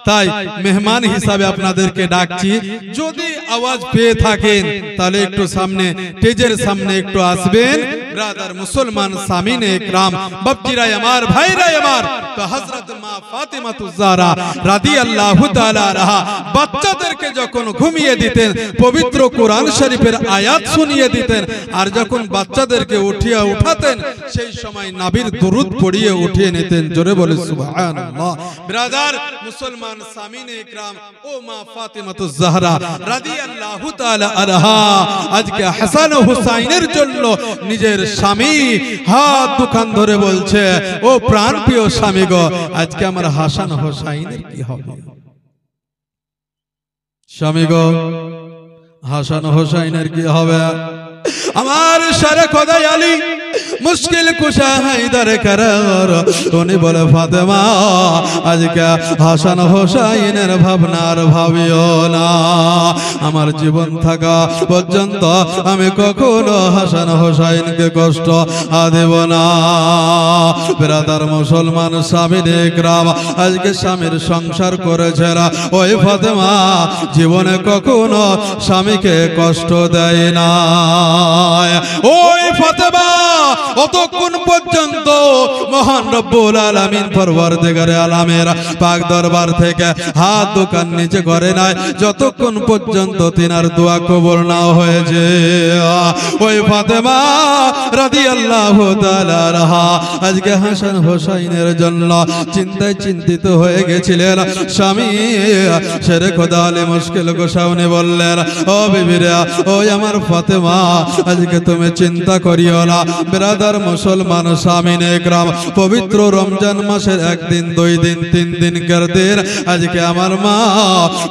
তাই মেহমান হিসাবে আপনাদেরকে ডাকছি। যদি আওয়াজ পেয়ে থাকেন তাহলে একটু সামনে, স্টেজের সামনে একটু আসবেন। ব্রাদার মুসলমান সামিনে একরাম, বাপজিরাই আমার, ভাইরাই আমার, তো হযরত মা ফাতেমাতুজ জাহরা রাদিয়াল্লাহু তাআলা আনহা বাচ্চাদেরকে যখন ঘুমিয়ে দিতেন, পবিত্র কোরআন শরীফের আয়াত শুনিয়ে দিতেন, আর যখন বাচ্চাদেরকে উঠাতেন সেই সময় নবীর দুরূদ পড়িয়ে উঠিয়ে নিতেন। জোরে বলে সুবহানাল্লাহ। ব্রাদার মুসলমান সামিনে একরাম, ও মা ফাতেমাতুজ জাহরা রাদিয়াল্লাহু তাআলা আনহা আজকে হাসান ও হুসাইনের জন্য নিজের স্বামী হাত দুখান ধরে বলছে, ও প্রাণপ্রিয় স্বামী গো, আজকে আমার হাসান হুসাইনের কি হবে? স্বামী গো, হাসান হুসাইনের কি হবে? আমার সারে খোদাই আলী মুশকিল কুশা হায়দার করার, উনি বলে ফাতেমা আজকে হাসান হোসাইনের ভাবনার ভাবিও না, আমার জীবন থাকা পর্যন্ত আমি কখনো হাসান হোসাইনকে কষ্ট দেব না। ব্রাদার মুসলমান স্বামীর গ্রাম, আজকে স্বামীর সংসার করেছে না, ওই ফাতেমা জীবনে কখনো স্বামীকে কষ্ট দেয় না। ওই ফাতেমা অতক্ষণ পর্যন্ত মহান রব্বুল আলামিন পরওয়ারদিগারে আলামের পাক দরবার থেকে হাত দোকান নিচে করে নাই, যতক্ষণ পর্যন্ত তিনার দোয়া কবুল না হয়েছে। ওই ফাতেমা রাদিয়াল্লাহু তাআলা আনহা আজকে হাসান হোসাইনের জন্য চিন্তায় চিন্তিত হয়ে গেছিলেন। স্বামী শেরে খোদা আলী মুশকিল গোসাউনি বললেন, ও বিবিরা, ওই আমার ফাতেমা আজকে তুমি চিন্তা করিও না। ব্রাদার মুসলমান সামিনে গ্রাম, পবিত্র রমজান মাসের 1 দিন 2 দিন 3 দিন দিন আজকে আমার মা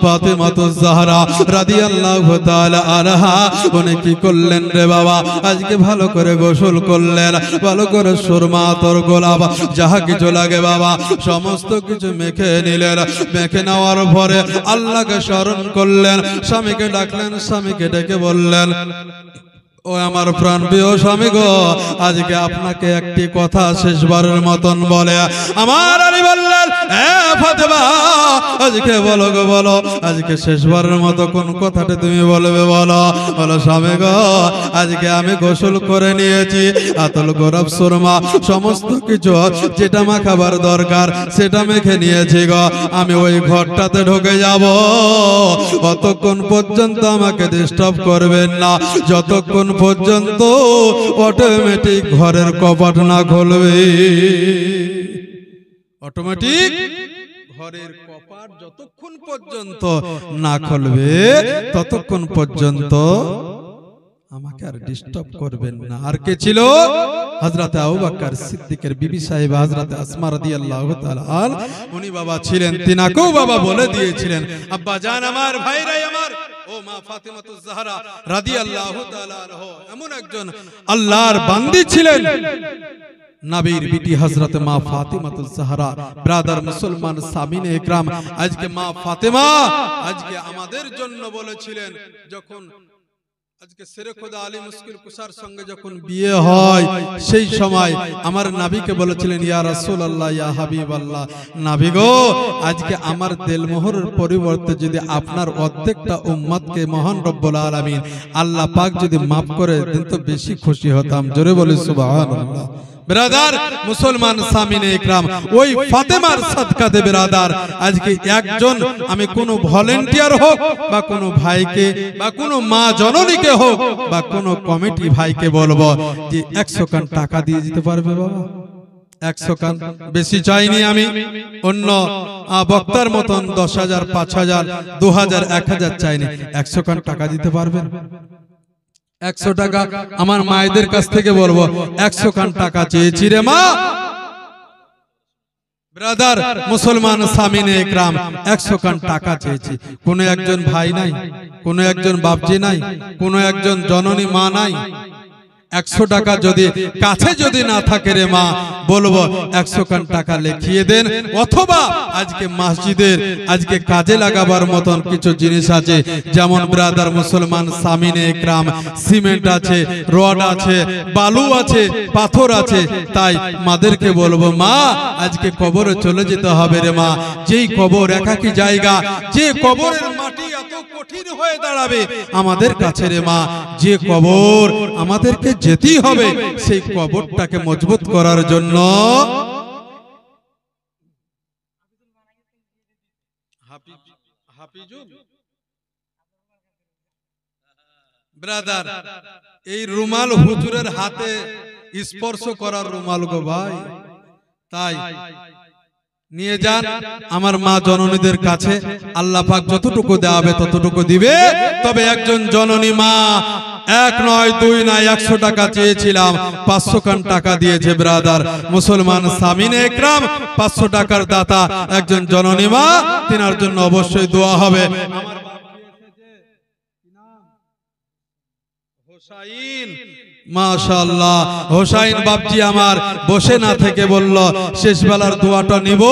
ফাতেমাতুজ জাহরা রাদিয়াল্লাহু তাআলা আনহা উনি কি করলেন রে বাবা? আজকে ভালো করে গোসল করলেন, ভালো করে সুরমা তোর গোলাপ যাহা কিছু লাগে বাবা সমস্ত কিছু মেখে নিলেন। মেখে নেওয়ার পরে আল্লাহকে স্মরণ করলেন, স্বামীকে ডাকলেন, স্বামীকে ডেকে বললেন, ও আমার প্রাণপ্রিয় স্বামী গো, আজকে আপনাকে একটি কথা শেষবারের মতন বলে আমার আলী বললেন, ফাতেমা আজকে বলো গো বলো, আজকে শেষবারের মতো কোন কথাটা তুমি বলবে বলো। বলো স্বামী গো, আজকে আমি গোসল করে নিয়েছি, আতল গোরব সুরমা সমস্ত কিছু যেটা মাখাবার দরকার সেটা মেখে নিয়েছি গো। আমি ওই ঘরটাতে ঢুকে যাব, অতক্ষণ পর্যন্ত আমাকে ডিস্টার্ব করবেন না, যতক্ষণ পর্যন্ত অটোমেটিক ঘরের কপাট না খুলবে। অটোমেটিক ঘরের কপাট যতক্ষণ পর্যন্ত না খুলবে ততক্ষণ পর্যন্ত আমাকে আর ডিস্টার্ব করবেন না। আর কে ছিল? হযরত আবু বকর সিদ্দিকের বিবি সাহেবা হযরত আসমা রাদিয়াল্লাহু তাআলা উনি বাবা ছিলেন, তিনাকেও বাবা বলে দিয়েছিলেন, আব্বা জান আমার, ভাইরাই আমার, ও মা ফাতেমাতুজ জাহরা রাদিয়াল্লাহু তাআলা আনহা এমন একজন আল্লাহর বান্দি ছিলেন। নবীর বিটি হযরত মা ফাতেমাতুজ জাহরা, ব্রাদার মুসলমান সামিনে ইকরাম, আজকে মা ফাতেমা আজকে আমাদের জন্য বলেছিলেন, যখন আজকে শেরে খোদা আলী মুশকিল কুসার সঙ্গে যখন বিয়ে হয় সেই সময় আমার নবীকে বলেছিলেন, ইয়া রাসূলুল্লাহ ইয়া হাবিবাল্লাহ, নবী গো আজকে আমার দিলমোহরের পরিবর্তে যদি আপনার অর্ধেকটা উম্মতকে মহান রব্বুল আলামিন আল্লাহ পাক যদি maaf করে দেন তো বেশি খুশি হতাম। জোরে বলি সুবহানাল্লাহ। ব্রাদার মুসলমান সামিনে ইকরাম, ওই ফাতেমার সাদকাতে ব্রাদার আজকে একজন আমি কোনো ভলেন্টিয়ার হোক বা কোনো ভাইকে বা কোনো মা জননীকে হোক বা কোনো কমিটি ভাইকে বলবো যে 100 কান টাকা দিয়ে দিতে পারবে বাবা, 100 কান, বেশি চাইনি আমি, অন্য বক্তার মতন 10,000 5,000 2,000 1,000 চাইনি, 100 কান টাকা দিতে পারবেন? 100 টাকা আমার মায়েদের কাছ থেকে বলবো, 100 কান টাকা চেয়েছি রে মা। ব্রাদার মুসলমান সামিনে ইকরাম, 100 কান টাকা চেয়েছি। কোন একজন ভাই নাই, কোন একজন বাপজি নাই, কোন একজন জননী মা নাই? 100 টাকা যদি কাছে যদি না থাকে রে মা, বলবো 100 কান টাকা লিখিয়ে দেন, অথবা আজকে মসজিদের আজকে কাজে লাগাবার মতন কিছু জিনিস আছে, যেমন ব্রাদার মুসলমান সামিনে ইকরাম সিমেন্ট আছে, রড আছে, বালু আছে, পাথর আছে, তাই মাদেরকে বলবো মা আজকে কবরে চলে যেতে হবে রে মা, যেই কবর একাকী জায়গা, যে কবরের মাটি এত কঠিন হয়ে দাঁড়াবে আমাদের কাছে রে মা, যে কবর আমাদেরকে যেতেই হবে, সেই কবরটাকে মজবুত করার জন্য ব্রাদার এই রুমাল হুজুরের হাতে স্পর্শ করার রুমাল গো ভাই, তাই নিয়ে যান আমার মা জননীদের কাছে, আল্লাহ পাক যতটুকু দেওয়াবে ততটুকু দিবে। তবে একজন জননী মা 1 নয় 2 নয় 100 টাকা চেয়েছিলাম, 500 কান টাকা দিয়েছে ব্রাদার মুসলমান সামিনে ইকরাম, 500 টাকার দাতা একজন জননী মা, তিনার জন্য অবশ্যই দোয়া হবে। আমার হোসাইন, মাশাআল্লাহ হোসাইন বাপজি আমার বসে না থেকে বলল শেষ বেলার দোয়াটা নিব,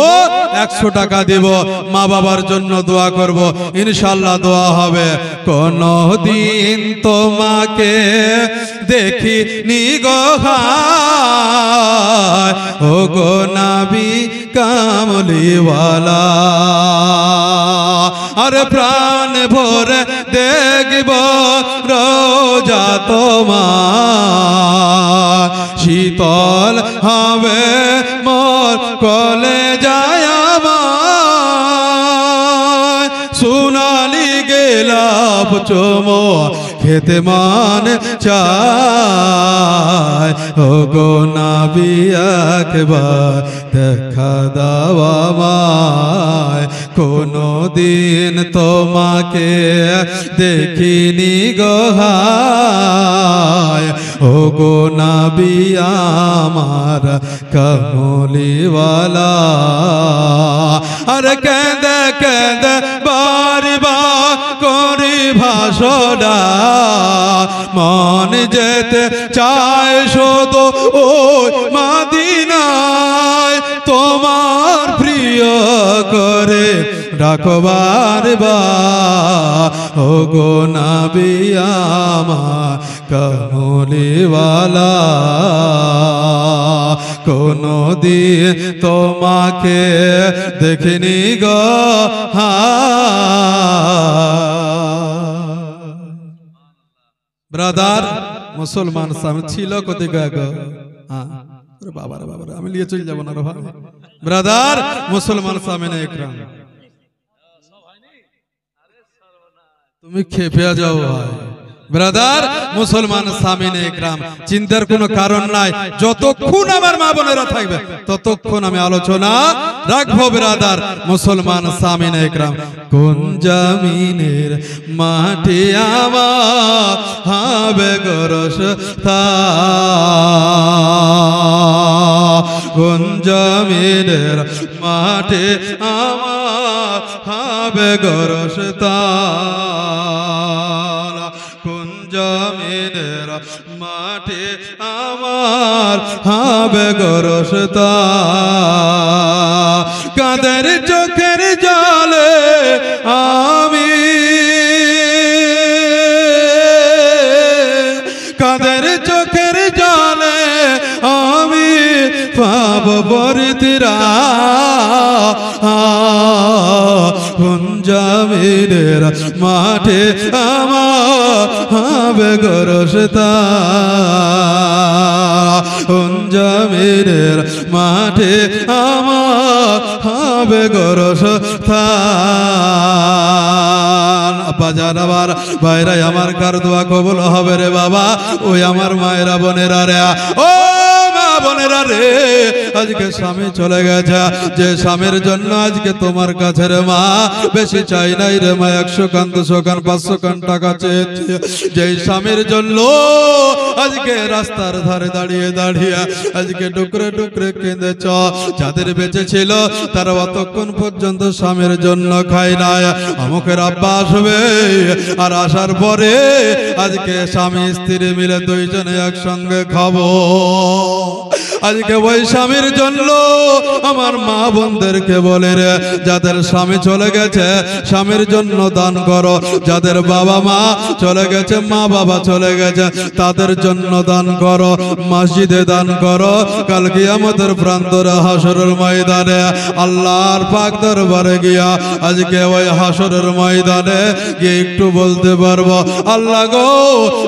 100 টাকা দেব, মা বাবার জন্য দোয়া করব, ইনশাআল্লাহ দোয়া হবে। কোন দিন তোমাকে দেখিনি গো ভাই, ও গো নবী কামলিওয়ালা, আর প্রাণ ভরে দেখব রোজা তোমার, শীতল হবে মোর কলে যায় আমার, সোনালি গোলাপ চুমো খেতে মান চায়, ও গো নবী একবার দেখা দাও আমায়, কোনো দিন তোমাকে দেখিনি গো হায়, ও গো নবী আমার কামলিওয়ালা, আর কেঁদে কেঁদে বারবার করি ভাষণা, মন যেতে চায় শুধু ওই মদিনায়, তোমার প্রিয় করে ডাকবার ও গো নবী আমার কামলিওয়ালা কোনো দিন তোমাকে দেখিনি গো ব্রাদার মুসলমান সামনে ছিল কত গো বাবারে বাবারে আমি নিয়ে চলে যাবো না রে ভাই ব্রাদার মুসলমান সামনে একরাম তুমি খেপে যাও ভাই ব্রাদার মুসলমান সামিনে একরাম চিন্তার কোনো কারণ নাই যতক্ষণ আমার মা বোনেরা থাকবে ততক্ষণ আমি আলোচনা রাখবো ব্রাদার মুসলমান সামিনে একরাম কোন জমিনের মাটি আমার হবে গোরস্তা কোন জমিনের মাটি আমার হবে গোরস্তা জমিনের মাঠে আমার হবে গোরস্তা কাদের চোখের জলে আমি কাদের চোখের জলে আমি পাব বরিতিরা কোন জমিনের মাঠে আমার হবে গোরস্তা কোন জমিনের মাঠে আমার হবে গোরস্তা বাজার আবার ভাইরাই আমার কার দোয়া কবুল হবে রে বাবা ওই আমার মায়েরা বোনেরা রে ও বোনেরা রে আজকে স্বামী চলে গেছে যে স্বামীর জন্য আজকে তোমার কাছে রে মা বেশি চাই নাই রে মা 100 কান 200 কান 500 কান টাকা চেয়েছে যে স্বামীর জন্য আজকে রাস্তার ধারে দাঁড়িয়ে দাঁড়িয়ে আজকে ডুকরে ডুকরে কেঁদেছ যাদের বেঁচে ছিল তারা অতক্ষণ পর্যন্ত স্বামীর জন্য খায় নাই অমুকের আব্বা আসবে আর আসার পরে আজকে স্বামী স্ত্রী মিলে দুইজনে একসঙ্গে খাবো আজকে ওই স্বামীর জন্য আমার মা বোনদেরকে বলে রে যাদের স্বামী চলে গেছে স্বামীর জন্য দান করো যাদের বাবা মা চলে গেছে মা বাবা চলে গেছে তাদের জন্য দান করো মসজিদে দান করো কাল কিয়ামতের প্রান্তরে হাসরের ময়দানে আল্লাহর পাক দরবারে গিয়া আজকে ওই হাসরের ময়দানে গিয়ে একটু বলতে পারবো আল্লাহ গো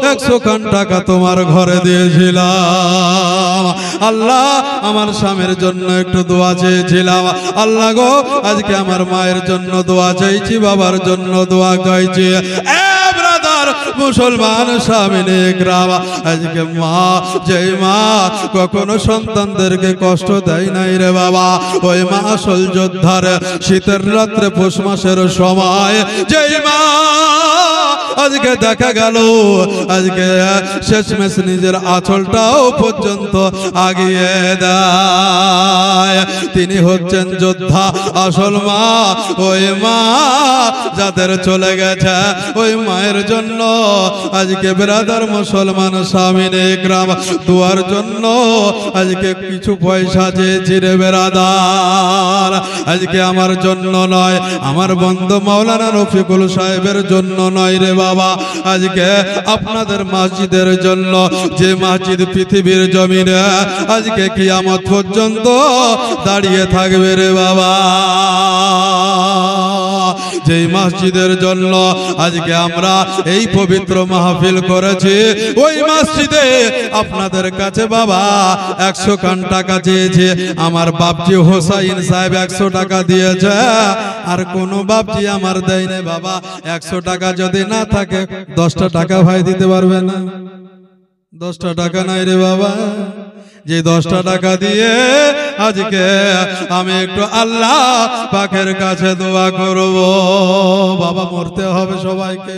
100 খান টাকা তোমার ঘরে দিয়েছিলাম আল্লাহ আমার স্বামীর জন্য একটু দোয়া চেয়েছিলাম আল্লাহ গো আজকে আমার মায়ের জন্য দোয়া চাইছি বাবার জন্য দোয়া চাইছি মুসলমান সামিনে গ্রাম আজকে মা যেই মা কখনো সন্তানদেরকে কষ্ট দেয় নাই রে বাবা ওই মা আসল যোদ্ধার শীতের রাত্রে পৌষ মাসের সময় যেই মা আজকে দেখা গেল আজকে শেষমেশ নিজের আঁচলটাও পর্যন্ত আগিয়ে দেয় তিনি হচ্ছেন যোদ্ধা আসল মা ওই মা যাদের চলে গেছে ওই মায়ের জন্য আজকে ব্রাদার মুসলমান সামিনে গ্রাম দুয়ার জন্য আজকে কিছু পয়সা চেয়েছি রে ব্রাদার আজকে আমার জন্য নয় আমার বন্ধু মাওলানা রফিকুল সাহেবের জন্য নয় রে বাবা আজকে আপনাদের মসজিদের জন্য যে মসজিদ পৃথিবীর জমিনে আজকে কিয়ামত পর্যন্ত দাঁড়িয়ে থাকবে রে বাবা যেই মসজিদের জন্য আজকে আমরা এই পবিত্র মাহফিল করেছি ওই মসজিদে আপনাদের কাছে বাবা 100 খান টাকা চেয়েছে আমার বাপজি হোসাইন সাহেব 100 টাকা দিয়েছে আর কোনো বাপজি আমার দেয় না বাবা 100 টাকা যদি না থাকে 10টা টাকা ভাই দিতে পারবে না 10টা টাকা নাই রে বাবা যে 10টা টাকা দিয়ে আজকে আমি একটু আল্লাহ পাকের কাছে দোয়া করব বাবা মরতে হবে সবাইকে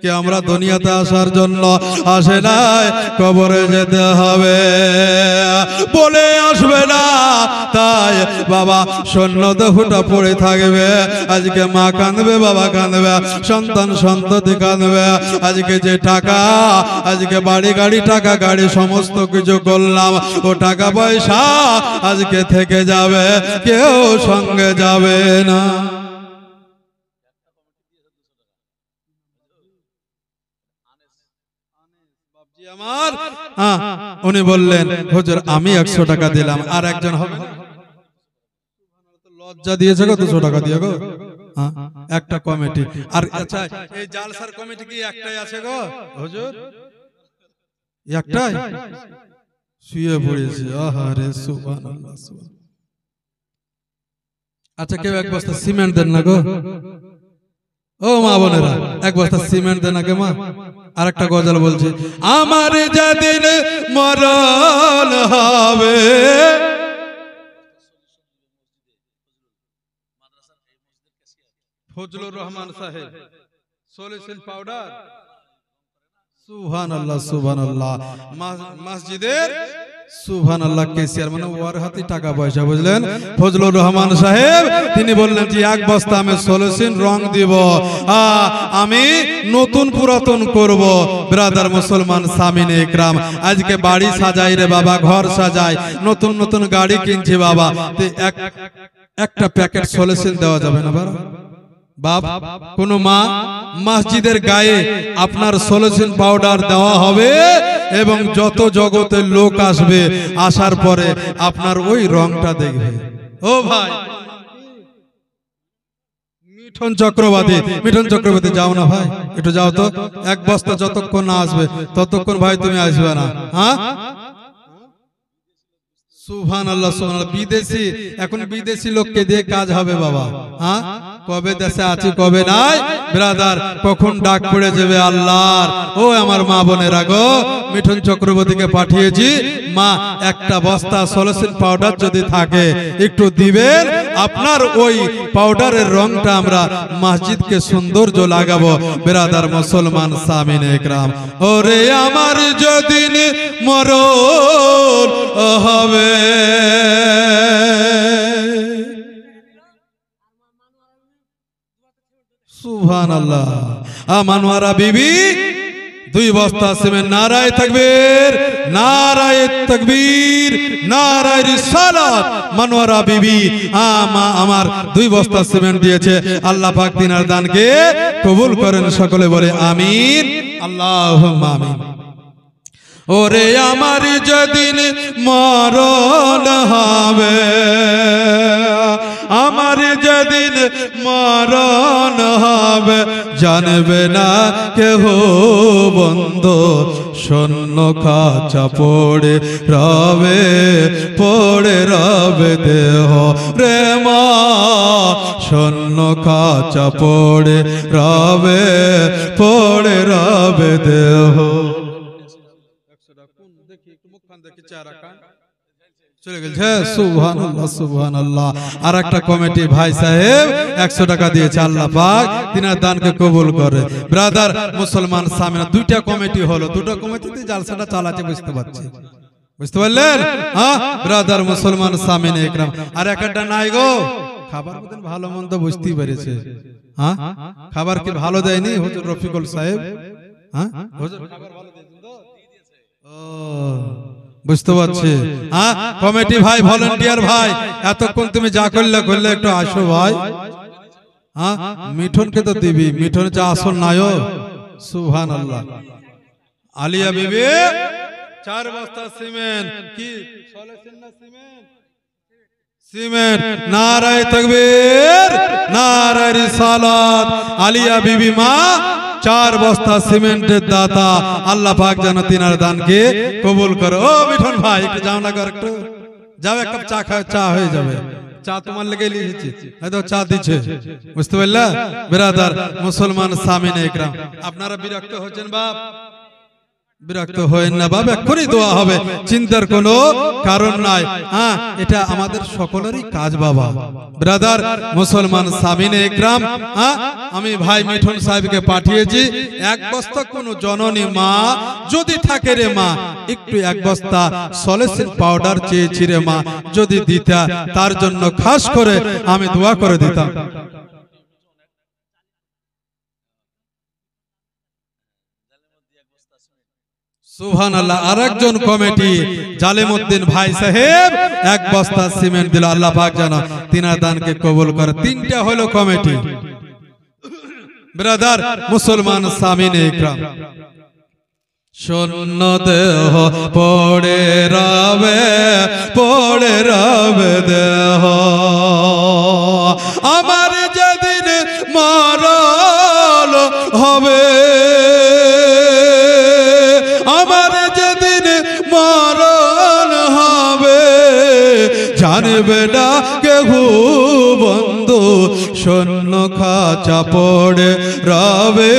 কি আমরা দুনিয়াতে আসার জন্য আসে নাই কবরে যেতে হবে বলে আসবে না তাই বাবা শূন্য দেহটা পড়ে থাকবে আজকে মা কাঁদবে বাবা কাঁদবে সন্তান সন্ততি কাঁদবে আজকে যে টাকা আজকে বাড়ি গাড়ি টাকা গাড়ি সমস্ত কিছু করলাম ও টাকা পয়সা আজকে থেকে যাবে কেউ সঙ্গে যাবে না আমার উনি বললেন হুজুর আমি 100 টাকা দিলাম, আর একজন লজ্জা দিয়েছে গো 200 টাকা দিয়ে গো, একটা কমিটি। আর আচ্ছা এই জালসার কমিটি কি একটাই আছে গো হুজুর? একটাই শুয়ে পড়েছে, আহারে সুবহানাল্লাহ সুবহানাল্লাহ। আচ্ছা কেউ এক বস্তা সিমেন্ট দেন না গো, ও মা বোনেরা, এক বস্তা সিমেন্ট দেন না কে মা? আরেকটা গজল বলছে, আমার যেদিন মরণ হবে, ফজলুর রহমান সাহেব সলিউশন পাউডার, সুবহানাল্লাহ সুবহানাল্লাহ, মসজিদের সুবহানাল্লাহ কেসিয়ার মানে ওর হাতে টাকা পয়সা, বুঝলেন? ফজলুর রহমান সাহেব তিনি বললেন যে এক বস্তা আমি সলিউশন রং দিব, আমি নতুন পুরাতন করব। ব্রাদার মুসলমান সামিনে ইকরাম, আজকে বাড়ি সাজাই রে বাবা, ঘর সাজাই, নতুন নতুন গাড়ি কিনছি বাবা, একটা প্যাকেট সলিউশন দেওয়া যাবে না বাপ? কোন মা মসজিদের গায়ে আপনার সলিউশন পাউডার দেওয়া হবে এবং যত জগতের লোক আসবে, আসার পরে আপনার ওই রংটা দেখবে। ও ভাই মিঠুন চক্রবর্তী, মিঠুন চক্রবর্তী যাও না ভাই, একটু যাও তো, এক বস্তা যতক্ষণ না আসবে ততক্ষণ ভাই তুমি আসবে না। হ্যাঁ সুবহানাল্লাহ সুবহানাল্লাহ। বিদেশি, এখন বিদেশি লোককে দিয়ে কাজ হবে বাবা। হ্যাঁ কবে দেশে আছি কবে নাই ব্রাদার, কখন ডাক পড়ে যাবে আল্লাহর। ও আমার মা বোনেরা গো, মিঠুন চক্রবর্তীকে পাঠিয়েছি, মা একটা বস্তা সলিউশন পাউডার যদি থাকে একটু দিবেন, আপনার ওই পাউডারের রংটা আমরা মসজিদকে সৌন্দর্য লাগাবো। ব্রাদার মুসলমান সামিনে ইকরাম, ওরে আমার যেদিন মরণ হবে, সুবহানাল্লাহ। আমানওয়ারা বিবি 2 বস্তা সিমেন্ট, নারায়ে তাকবীর, নারায়ে তাকবীর, নারায়ে রিসালাত। মানওয়ারা বিবি আমার 2 বস্তা সিমেন্ট দিয়েছে। আল্লাহ পাক তিনার দানকে কবুল করেন, সকলে বলে আমিন, আল্লাহুম্মা আমিন। ওরে আমার যেদিন মরণ হবে, আমার যেদিন মরণ হবে, জানবে না কেহ বন্ধু, শূন্য খাঁচা পড়ে রবে দেহ রে মা, শূন্য খাঁচা পড়ে রবে দেহ। চলে গেছে, সুবহানাল্লাহ সুবহানাল্লাহ। আর একটা কমিটি ভাই সাহেব 100 টাকা দিয়েছে, আল্লাহ পাক তিনার দানকে কবুল করে। ব্রাদার মুসলমান সামিনা, 2টা কমিটি হলো, 2টা কমিটিতে জালসাটা চালাতে, বুঝতে পারছি, বুঝতে পারলেন? হ্যাঁ ব্রাদার মুসলমান সামিনে ইকরাম। আর একটা নাই গো, খাবার বলেন ভালো মন্দ বুঝতেই পেরেছে। হ্যাঁ খাবার কি ভালো দেয়নি হুজুর রফিকুল সাহেব? হ্যাঁ হুজুর খাবার ভালো দিয়েছেন তো? ও বুঝতে পারছি। হ্যাঁ কমিটি ভাই, ভলান্টিয়ার ভাই, এতক্ষণ তুমি যা করলে একটু আসো ভাই। হ্যাঁ মিঠুনকে তো দিবি, মিঠুন যা আসল নায়ো, সুবহানাল্লাহ। আলিয়া বিবি 4 বস্তা সিমেন্ট, কি সলিউশন না সিমেন্ট, নারায়ে তাকবীর, নারায়ে রিসালাত। আলিয়া বিবি মা 4 বস্তা সিমেন্টের দাতা, আল্লাহ পাক যেন তিনার দানকে কবুল করে। ও মিঠুন ভাই একটু যাও না, একটু যাও, এক কাপ চা খাও, চা হয়ে যাবে। চা তোমার লেগে লিখেছি, হয়তো চা দিচ্ছে, বুঝতে পারলা? ব্রাদার মুসলমান সামিনে ইকরাম, আপনারা বিরক্ত হচ্ছেন বাপ? বিরক্ত হয়েন না বাবা, এক্ষুনি দোয়া হবে, চিন্তার কোনো কারণ নাই। হ্যাঁ এটা আমাদের সকলেরই কাজ বাবা। ব্রাদার মুসলমান সামিনে ইকরাম, আমি ভাই মিঠুন সাহেবকে পাঠিয়েছি, 1 বস্তা কোনো জননী মা যদি থাকে রে মা, একটু 1 বস্তা সলিউশন পাউডার চেয়েছি রে মা, যদি দিতা তার জন্য খাস করে আমি দোয়া করে দিতাম। সুবহানাল্লাহ। আরেকজন কমিটি জালেমউদ্দিন ভাই সাহেব 1 বস্তা সিমেন্ট দিল, আল্লাহ পাক যেন তিনার দানকে কবুল করে। 3টা হলো কমিটি। ব্রাদার মুসলমান সামিনে ইকরাম, শূন্য দেহ পড়ে রবে দেহ। আমার যেদিন মরণ হবে, আমার যেদিন মরণ হবে, জানবে না কেহ বন্ধু, শূন্য খাঁচা পড়ে রবে।